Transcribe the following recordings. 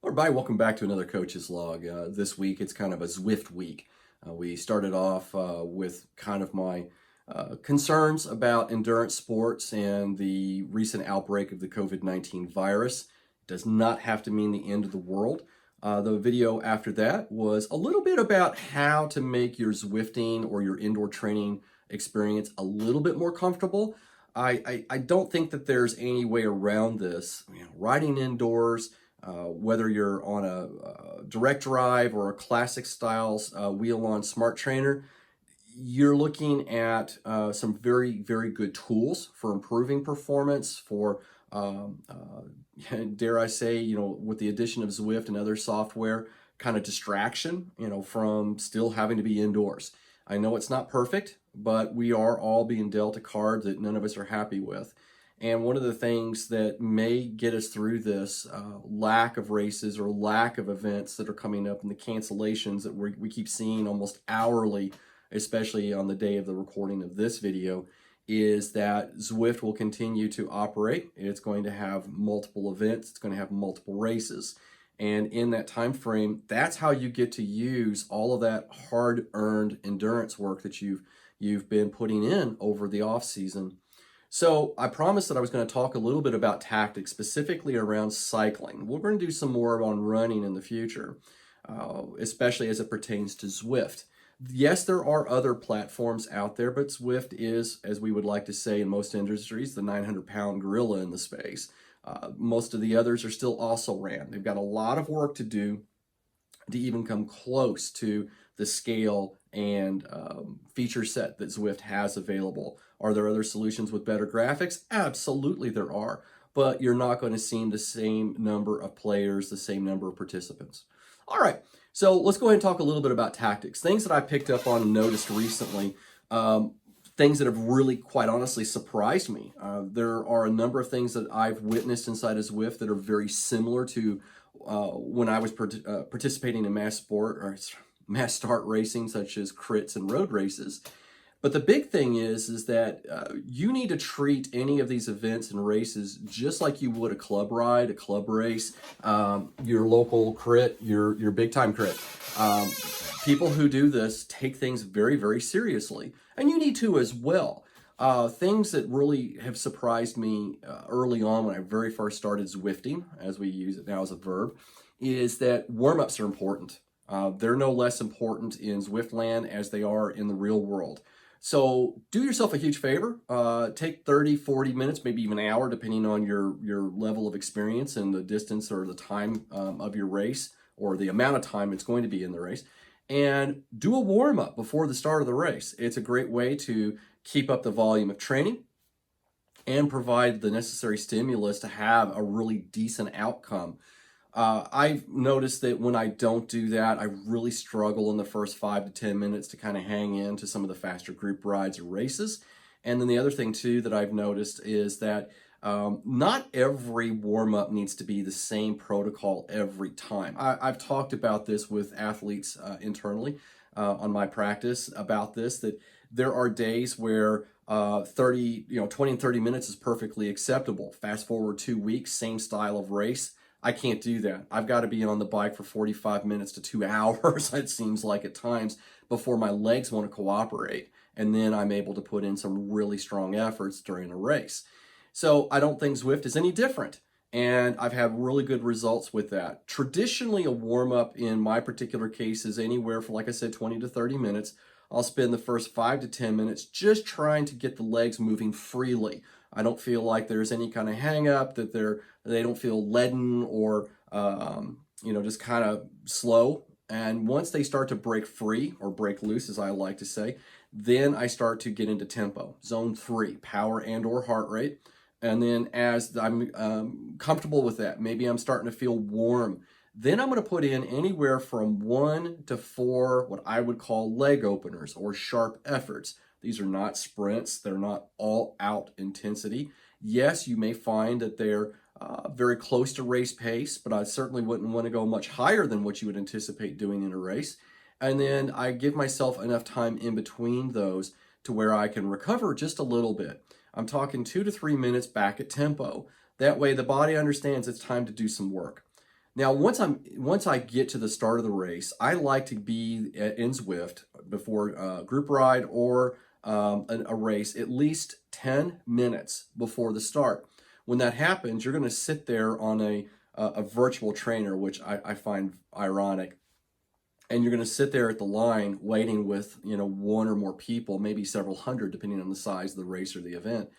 All right, welcome back to another Coach's Log. This week it's kind of a Zwift week. We started off with kind of my concerns about endurance sports and the recent outbreak of the COVID-19 virus. It does not have to mean the end of the world. The video after that was a little bit about how to make your Zwifting or your indoor training experience a little bit more comfortable. I don't think that there's any way around this. Riding indoors, whether you're on a direct drive or a classic styles wheel-on smart trainer, you're looking at some very, very good tools for improving performance, for, dare I say, with the addition of Zwift and other software, kind of distraction, from still having to be indoors. I know it's not perfect, but we are all being dealt a card that none of us are happy with. And one of the things that may get us through this lack of races or lack of events that are coming up and the cancellations that we keep seeing almost hourly, especially on the day of the recording of this video, is that Zwift will continue to operate. It's going to have multiple events. It's going to have multiple races. And in that time frame, that's how you get to use all of that hard-earned endurance work that you've been putting in over the off season. So I promised that I was going to talk a little bit about tactics, specifically around cycling. We're going to do some more on running in the future, especially as it pertains to Zwift. Yes, there are other platforms out there, but Zwift is, as we would like to say in most industries, the 900-pound gorilla in the space. Most of the others are still also ran. They've got a lot of work to do to even come close to the scale and feature set that Zwift has available. Are there other solutions with better graphics? Absolutely there are, but you're not going to see the same number of players, the same number of participants. All right, so let's go ahead and talk a little bit about tactics. Things that I picked up on and noticed recently, things that have really, quite honestly, surprised me. There are a number of things that I've witnessed inside of Zwift that are very similar to when I was participating in mass sport or mass start racing, such as crits and road races. But the big thing is that you need to treat any of these events and races just like you would a club ride, a club race, your local crit, your big time crit. People who do this take things very, very seriously, and you need to as well. Things that really have surprised me early on when I very first started Zwifting, as we use it now as a verb, is that warm-ups are important. They're no less important in Zwift land as they are in the real world. So do yourself a huge favor. Take 30, 40 minutes, maybe even an hour, depending on your level of experience and the distance or the time of your race or the amount of time it's going to be in the race, and do a warm-up before the start of the race. It's a great way to keep up the volume of training and provide the necessary stimulus to have a really decent outcome. I've noticed that when I don't do that, I really struggle in the first 5 to 10 minutes to kind of hang in to some of the faster group rides or races. And then the other thing too that I've noticed is that not every warm-up needs to be the same protocol every time. I've talked about this with athletes internally on my practice about this, that there are days where 20 and 30 minutes is perfectly acceptable. Fast forward 2 weeks, same style of race. I can't do that. I've got to be on the bike for 45 minutes to 2 hours, it seems like at times, before my legs want to cooperate. And then I'm able to put in some really strong efforts during a race. So I don't think Zwift is any different. And I've had really good results with that. Traditionally, a warm-up in my particular case is anywhere from, like I said, 20 to 30 minutes. I'll spend the first 5 to 10 minutes just trying to get the legs moving freely. I don't feel like there's any kind of hang up, that they don't feel leaden or just kind of slow. And once they start to break free or break loose, as I like to say, then I start to get into tempo. Zone 3, power and or heart rate. And then as I'm comfortable with that, maybe I'm starting to feel warm, then I'm going to put in anywhere from 1 to 4 what I would call leg openers or sharp efforts. These are not sprints. They're not all out intensity. Yes, you may find that they're very close to race pace, but I certainly wouldn't want to go much higher than what you would anticipate doing in a race. And then I give myself enough time in between those to where I can recover just a little bit. I'm talking 2 to 3 minutes back at tempo. That way the body understands it's time to do some work. Now, once I get to the start of the race, I like to be in Zwift before a group ride or a race at least 10 minutes before the start. When that happens, you're going to sit there on a virtual trainer, which I find ironic. And you're going to sit there at the line waiting with, one or more people, maybe several hundred, depending on the size of the race or the event.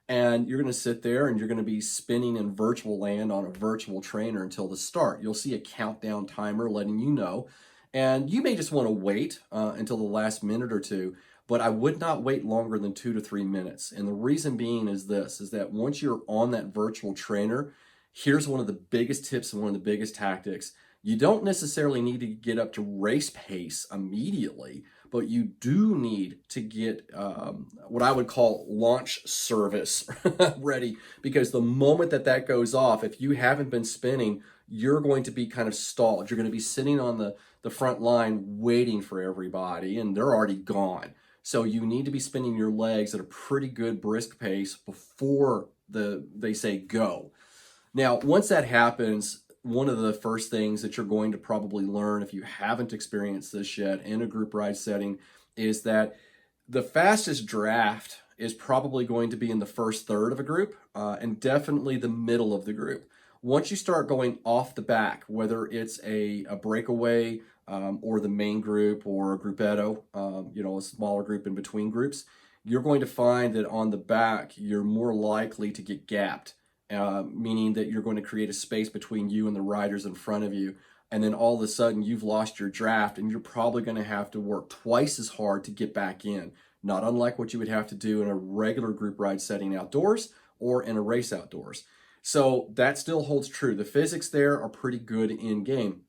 And you're going to sit there and you're going to be spinning in virtual land on a virtual trainer until the start. You'll see a countdown timer letting you know. And you may just want to wait until the last minute or two, but I would not wait longer than 2 to 3 minutes. And the reason being is this, is that once you're on that virtual trainer, here's one of the biggest tips and one of the biggest tactics. You don't necessarily need to get up to race pace immediately, but you do need to get what I would call launch service ready, because the moment that goes off, if you haven't been spinning, you're going to be kind of stalled. You're going to be sitting on the front line waiting for everybody, and they're already gone. So you need to be spinning your legs at a pretty good brisk pace before they say go. Now, once that happens, one of the first things that you're going to probably learn, if you haven't experienced this yet in a group ride setting, is that the fastest draft is probably going to be in the first third of a group, and definitely the middle of the group. Once you start going off the back, whether it's a breakaway or the main group or a gruppetto, a smaller group in between groups, you're going to find that on the back, you're more likely to get gapped. Meaning that you're going to create a space between you and the riders in front of you. And then all of a sudden you've lost your draft and you're probably going to have to work twice as hard to get back in. Not unlike what you would have to do in a regular group ride setting outdoors or in a race outdoors. So that still holds true. The physics there are pretty good in game.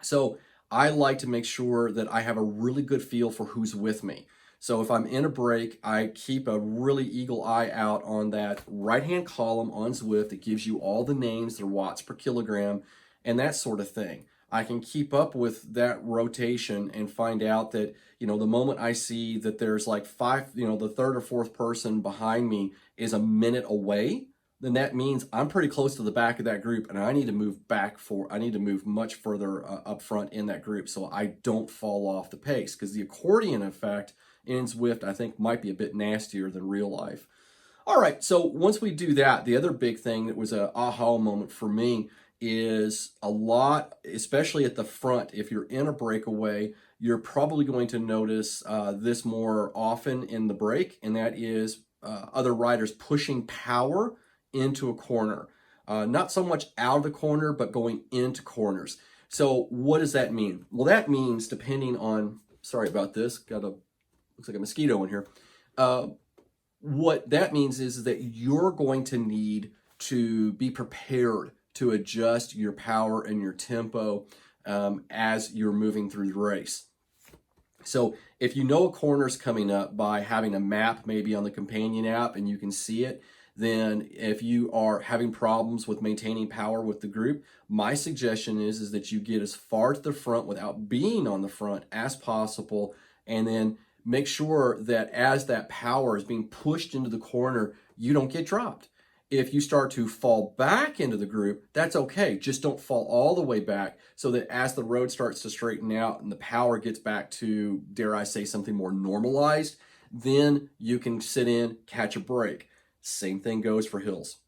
So I like to make sure that I have a really good feel for who's with me. So if I'm in a break, I keep a really eagle eye out on that right-hand column on Zwift. It gives you all the names, their watts per kilogram, and that sort of thing. I can keep up with that rotation and find out that, the moment I see that there's like five, the third or fourth person behind me is a minute away, then that means I'm pretty close to the back of that group and I need to move much further up front in that group so I don't fall off the pace, because the accordion effect in Zwift, I think, might be a bit nastier than real life. All right, so once we do that, the other big thing that was an aha moment for me is a lot, especially at the front. If you're in a breakaway, you're probably going to notice this more often in the break, and that is other riders pushing power into a corner. Not so much out of the corner, but going into corners. So what does that mean? Well, that means, depending on, sorry about this, looks like a mosquito in here. What that means is that you're going to need to be prepared to adjust your power and your tempo as you're moving through the race. So if you know a corner's coming up by having a map maybe on the companion app and you can see it, then if you are having problems with maintaining power with the group, my suggestion is that you get as far to the front without being on the front as possible, and then make sure that as that power is being pushed into the corner, you don't get dropped. If you start to fall back into the group, that's okay. Just don't fall all the way back, so that as the road starts to straighten out and the power gets back to, dare I say, something more normalized, then you can sit in, catch a break. Same thing goes for hills.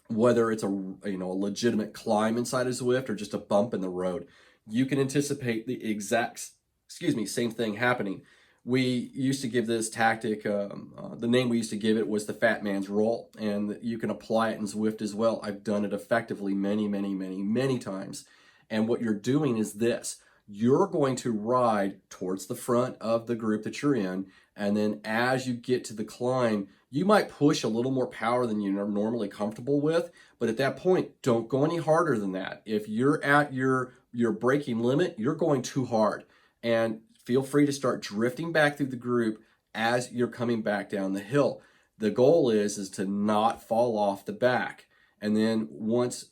Whether it's a legitimate climb inside of Zwift or just a bump in the road, you can anticipate the exact same thing happening. We used to give this tactic, the name we used to give it was the fat man's roll, and you can apply it in Zwift as well. I've done it effectively many times. And what you're doing is this: you're going to ride towards the front of the group that you're in, and then as you get to the climb, you might push a little more power than you're normally comfortable with, but at that point, don't go any harder than that. If you're at your braking limit, you're going too hard. And feel free to start drifting back through the group as you're coming back down the hill. The goal is to not fall off the back. And then what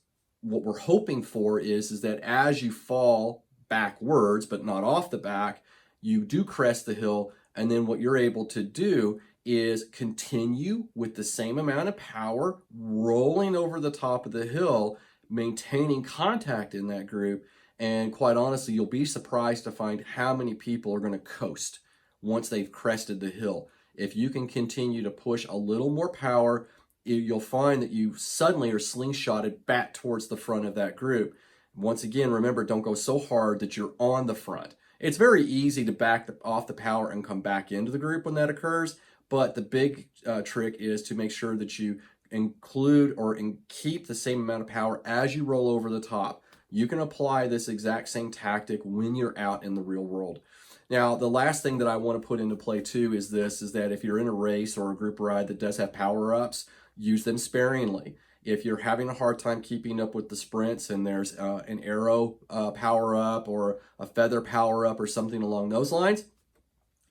we're hoping for is that as you fall backwards, but not off the back, you do crest the hill. And then what you're able to do is continue with the same amount of power, rolling over the top of the hill, maintaining contact in that group. And quite honestly, you'll be surprised to find how many people are going to coast once they've crested the hill. If you can continue to push a little more power, you'll find that you suddenly are slingshotted back towards the front of that group. Once again, remember, don't go so hard that you're on the front. It's very easy to back off the power and come back into the group when that occurs, but the big trick is to make sure that you include or keep the same amount of power as you roll over the top. You can apply this exact same tactic when you're out in the real world. Now, the last thing that I want to put into play too is that if you're in a race or a group ride that does have power-ups, use them sparingly. If you're having a hard time keeping up with the sprints and there's an arrow power-up or a feather power-up or something along those lines,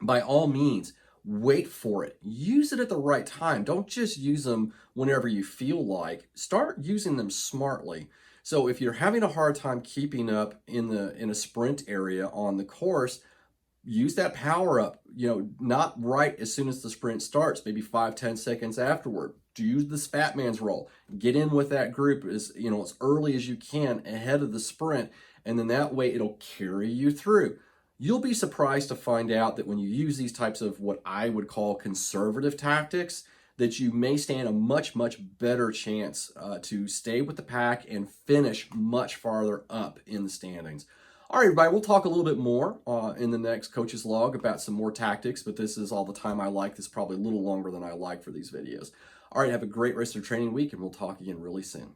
by all means, wait for it. Use it at the right time. Don't just use them whenever you feel like. Start using them smartly. So if you're having a hard time keeping up in a sprint area on the course, use that power up, not right as soon as the sprint starts, maybe 5-10 seconds afterward. Do the fat man's roll. Get in with that group as early as you can ahead of the sprint, and then that way it'll carry you through. You'll be surprised to find out that when you use these types of what I would call conservative tactics, that you may stand a much, much better chance to stay with the pack and finish much farther up in the standings. All right, everybody, we'll talk a little bit more in the next Coach's Log about some more tactics, but this is all the time I like. This is probably a little longer than I like for these videos. All right, have a great rest of your training week, and we'll talk again really soon.